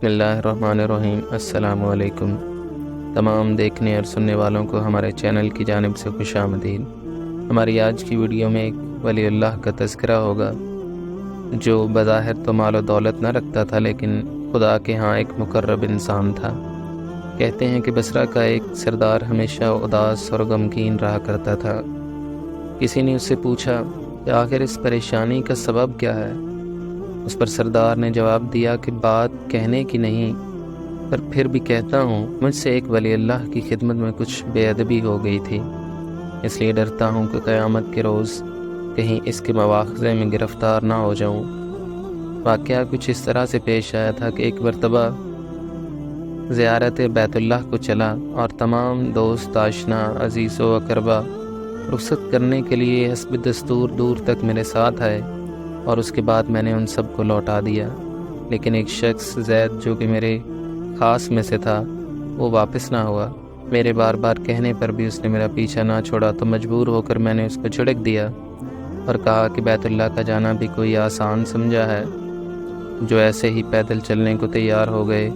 بسم اللہ الرحمن الرحیم۔ السلام علیکم تمام دیکھنے اور سننے والوں کو ہمارے چینل کی جانب سے خوش آمدید۔ ہماری آج کی ویڈیو میں ایک ولی اللہ کا تذکرہ ہوگا جو بظاہر تو مال و دولت نہ رکھتا تھا، لیکن خدا کے ہاں ایک مقرب انسان تھا۔ کہتے ہیں کہ بصرہ کا ایک سردار ہمیشہ اداس اور غمگین رہا کرتا تھا۔ کسی نے اس سے پوچھا کہ آخر اس پریشانی کا سبب کیا ہے؟ اس پر سردار نے جواب دیا کہ بات کہنے کی نہیں، پر پھر بھی کہتا ہوں، مجھ سے ایک ولی اللہ کی خدمت میں کچھ بے ادبی ہو گئی تھی، اس لیے ڈرتا ہوں کہ قیامت کے روز کہیں اس کے مواخذے میں گرفتار نہ ہو جاؤں۔ واقعہ کچھ اس طرح سے پیش آیا تھا کہ ایک مرتبہ زیارت بیت اللہ کو چلا اور تمام دوست آشنا عزیز و اقربا رخصت کرنے کے لیے حسب دستور دور تک میرے ساتھ آئے، اور اس کے بعد میں نے ان سب کو لوٹا دیا، لیکن ایک شخص زید جو کہ میرے خاص میں سے تھا وہ واپس نہ ہوا۔ میرے بار بار کہنے پر بھی اس نے میرا پیچھا نہ چھوڑا، تو مجبور ہو کر میں نے اس کو جھڑک دیا اور کہا کہ بیت اللہ کا جانا بھی کوئی آسان سمجھا ہے؟ جو ایسے ہی پیدل چلنے کو تیار ہو گئے،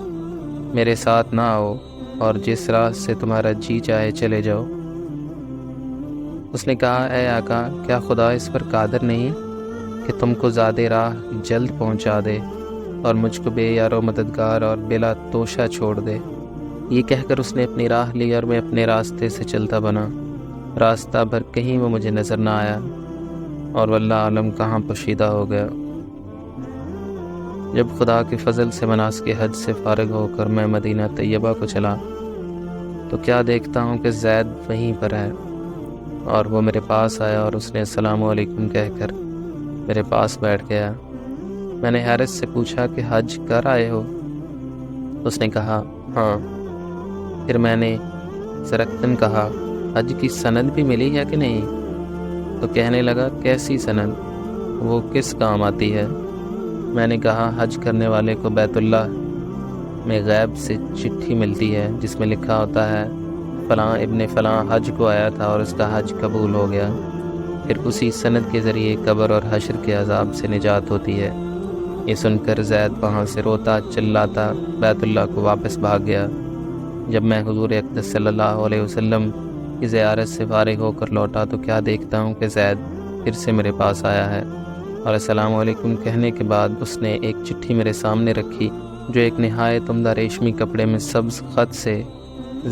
میرے ساتھ نہ آؤ اور جس راہ سے تمہارا جی چاہے چلے جاؤ۔ اس نے کہا، اے آقا، کیا خدا اس پر قادر نہیں کہ تم کو زیادہ راہ جلد پہنچا دے اور مجھ کو بے یار و مددگار اور بلا توشہ چھوڑ دے؟ یہ کہہ کر اس نے اپنی راہ لی اور میں اپنے راستے سے چلتا بنا۔ راستہ بھر کہیں وہ مجھے نظر نہ آیا اور واللہ عالم کہاں پوشیدہ ہو گیا۔ جب خدا کے فضل سے مناسک حج سے فارغ ہو کر میں مدینہ طیبہ کو چلا تو کیا دیکھتا ہوں کہ زید وہیں پر ہے، اور وہ میرے پاس آیا اور اس نے السلام علیکم کہہ کر میرے پاس بیٹھ گیا۔ میں نے حیرت سے پوچھا کہ حج کر آئے ہو؟ اس نے کہا، ہاں۔ پھر میں نے سرکتن کہا، حج کی سند بھی ملی ہے کہ نہیں؟ تو کہنے لگا، کیسی سند؟ وہ کس کام آتی ہے؟ میں نے کہا، حج کرنے والے کو بیت اللہ میں غیب سے چٹھی ملتی ہے جس میں لکھا ہوتا ہے فلاں ابن فلاں حج کو آیا تھا اور اس کا حج قبول ہو گیا، پھر اسی سند کے ذریعے قبر اور حشر کے عذاب سے نجات ہوتی ہے۔ یہ سن کر زید وہاں سے روتا چلاتا بیت اللہ کو واپس بھاگ گیا۔ جب میں حضور اقدس صلی اللہ علیہ وسلم کی زیارت سے فارغ ہو کر لوٹا تو کیا دیکھتا ہوں کہ زید پھر سے میرے پاس آیا ہے، اور السلام علیکم کہنے کے بعد اس نے ایک چٹھی میرے سامنے رکھی جو ایک نہایت عمدہ ریشمی کپڑے میں سبز خط سے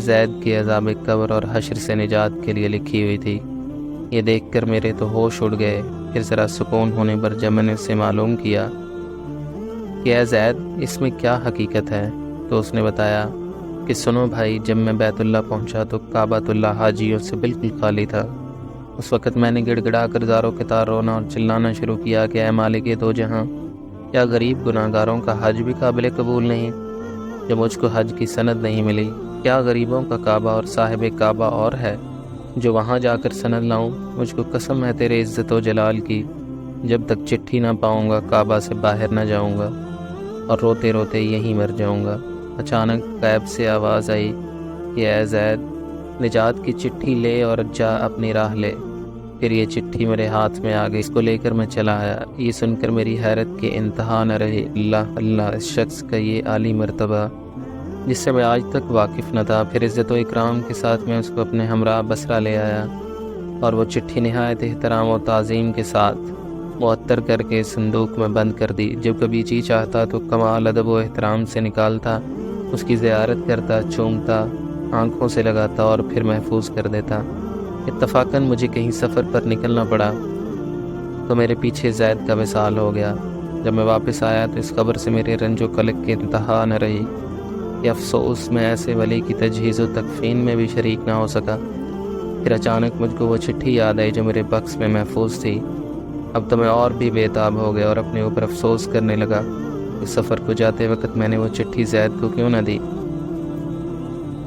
زید کے عذاب قبر اور حشر سے نجات کے لیے لکھی ہوئی تھی۔ یہ دیکھ کر میرے تو ہوش اڑ گئے۔ پھر ذرا سکون ہونے پر جب میں نے اس سے معلوم کیا کہ اے زید، اس میں کیا حقیقت ہے، تو اس نے بتایا کہ سنو بھائی، جب میں بیت اللہ پہنچا تو کعبۃ اللہ حاجیوں سے بالکل خالی تھا۔ اس وقت میں نے گڑ گڑا کر زاروں کے تار رونا اور چلانا شروع کیا کہ اے مالک دو جہاں، کیا غریب گناہ گاروں کا حج بھی قابل قبول نہیں؟ جب مجھ کو حج کی سند نہیں ملی، کیا غریبوں کا کعبہ اور صاحب کعبہ اور ہے جو وہاں جا کر سند لاؤں؟ مجھ کو قسم ہے تیرے عزت و جلال کی، جب تک چٹھی نہ پاؤں گا کعبہ سے باہر نہ جاؤں گا اور روتے روتے یہیں مر جاؤں گا۔ اچانک غیب سے آواز آئی کہ اے زید، نجات کی چٹھی لے اور جا اپنی راہ لے۔ پھر یہ چٹھی میرے ہاتھ میں آ گئی، اس کو لے کر میں چلا آیا۔ یہ سن کر میری حیرت کے انتہا نہ رہی۔ اللہ اللہ، اس شخص کا یہ عالی مرتبہ جس سے میں آج تک واقف نہ تھا۔ پھر عزت و اکرام کے ساتھ میں اس کو اپنے ہمراہ بصرہ لے آیا اور وہ چٹھی نہایت احترام و تعظیم کے ساتھ معطر کر کے صندوق میں بند کر دی۔ جب کبھی جی چاہتا تو کمال ادب و احترام سے نکالتا، اس کی زیارت کرتا، چومتا، آنکھوں سے لگاتا اور پھر محفوظ کر دیتا۔ اتفاقاً مجھے کہیں سفر پر نکلنا پڑا تو میرے پیچھے زید کا وصال ہو گیا۔ جب میں واپس آیا تو اس خبر سے میرے رنج و قلق کی انتہا نہ رہی کہ افسوس میں ایسے ولی کی تجہیز و تکفین میں بھی شریک نہ ہو سکا۔ پھر اچانک مجھ کو وہ چٹھی یاد آئی جو میرے بکس میں محفوظ تھی۔ اب تو میں اور بھی بے تاب ہو گیا اور اپنے اوپر افسوس کرنے لگا کہ سفر کو جاتے وقت میں نے وہ چٹھی زید کو کیوں نہ دی۔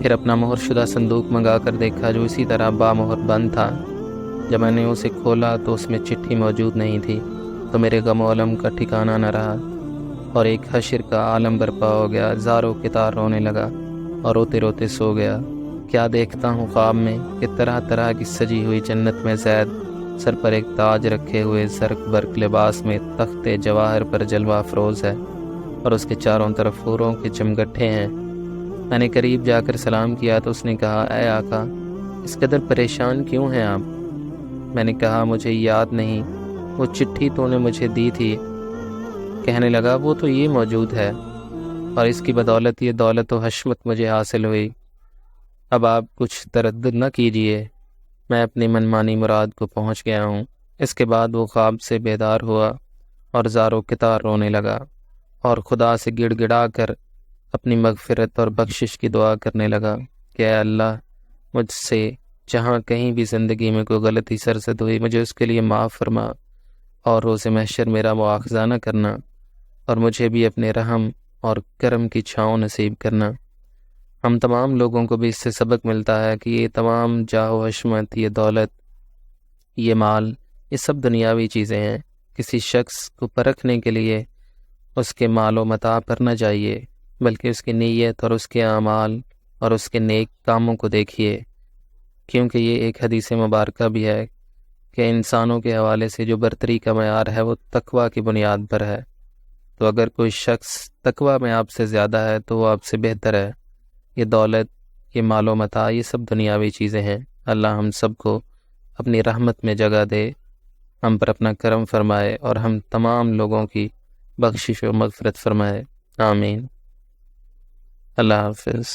پھر اپنا مہر شدہ صندوق منگا کر دیکھا جو اسی طرح بامہر بند تھا۔ جب میں نے اسے کھولا تو اس میں چٹھی موجود نہیں تھی، تو میرے غم و الم کا ٹھکانہ نہ رہا اور ایک حشر کا عالم برپا ہو گیا۔ زاروں کے تار رونے لگا اور روتے روتے سو گیا۔ کیا دیکھتا ہوں خواب میں کہ طرح طرح کی سجی ہوئی جنت میں زید سر پر ایک تاج رکھے ہوئے زرق برق لباس میں تخت جواہر پر جلوہ افروز ہے۔ اور اس کے چاروں طرف حوروں کے چمگٹھے ہیں۔ میں نے قریب جا کر سلام کیا تو اس نے کہا، اے آقا، اس قدر پریشان کیوں ہیں آپ؟ میں نے کہا، مجھے یاد نہیں، وہ چٹھی تو نے مجھے دی تھی۔ کہنے لگا، وہ تو یہ موجود ہے، اور اس کی بدولت یہ دولت و حشمت مجھے حاصل ہوئی۔ اب آپ کچھ تردد نہ کیجیے، میں اپنی منمانی مراد کو پہنچ گیا ہوں۔ اس کے بعد وہ خواب سے بیدار ہوا اور زارو کتار رونے لگا اور خدا سے گڑ گڑا کر اپنی مغفرت اور بخشش کی دعا کرنے لگا کہ اے اللہ، مجھ سے جہاں کہیں بھی زندگی میں کوئی غلطی سرزد ہوئی مجھے اس کے لیے معاف فرما، اور روز محشر میرا مواخذہ نہ کرنا، اور مجھے بھی اپنے رحم اور کرم کی چھاؤں نصیب کرنا۔ ہم تمام لوگوں کو بھی اس سے سبق ملتا ہے کہ یہ تمام جاہ و حشمت، یہ دولت، یہ مال، یہ سب دنیاوی چیزیں ہیں۔ کسی شخص کو پرکھنے کے لیے اس کے مال و متاع پر نہ جائیے، بلکہ اس کی نیت اور اس کے اعمال اور اس کے نیک کاموں کو دیکھیے، کیونکہ یہ ایک حدیث مبارکہ بھی ہے کہ انسانوں کے حوالے سے جو برتری کا معیار ہے وہ تقویٰ کی بنیاد پر ہے۔ تو اگر کوئی شخص تقویٰ میں آپ سے زیادہ ہے تو وہ آپ سے بہتر ہے۔ یہ دولت، یہ مال و متاع، یہ سب دنیاوی چیزیں ہیں۔ اللہ ہم سب کو اپنی رحمت میں جگہ دے، ہم پر اپنا کرم فرمائے اور ہم تمام لوگوں کی بخشش و مغفرت فرمائے۔ آمین۔ اللہ حافظ۔